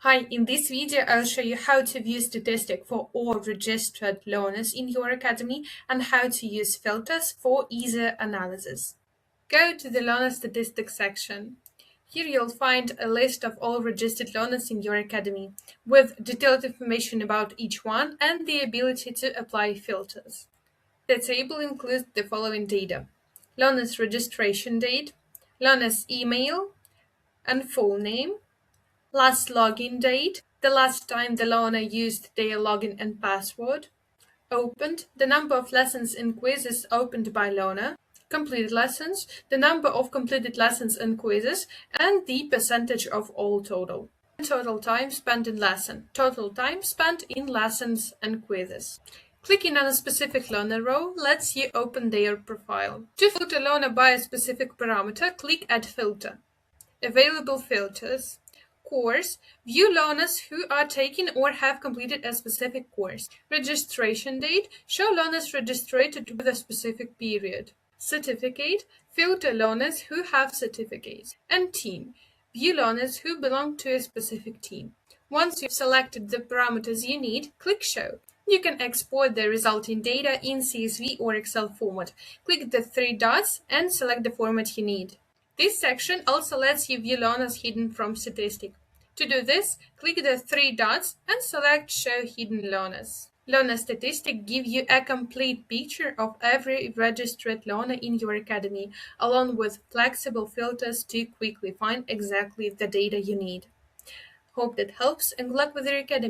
Hi, in this video I'll show you how to view statistics for all registered learners in your academy and how to use filters for easier analysis. Go to the Learner Statistics section. Here you'll find a list of all registered learners in your academy with detailed information about each one and the ability to apply filters. The table includes the following data: learner's registration date, learner's email and full name, last login date, the last time the learner used their login and password, opened, the number of lessons and quizzes opened by learner, completed lessons, the number of completed lessons and quizzes, and the percentage of all total. Total time spent in lesson, total time spent in lessons and quizzes. Clicking on a specific learner row lets you open their profile. To filter learner by a specific parameter, click Add Filter. Available filters. Course. View learners who are taking or have completed a specific course. Registration date. Show learners registered with a specific period. Certificate. Filter learners who have certificates. And team. View learners who belong to a specific team. Once you've selected the parameters you need, click Show. You can export the resulting data in CSV or Excel format. Click the three dots and select the format you need. This section also lets you view learners hidden from statistic. To do this, click the three dots and select Show Hidden Learners. Learner Statistics give you a complete picture of every registered learner in your academy, along with flexible filters to quickly find exactly the data you need. Hope that helps and good luck with your academy.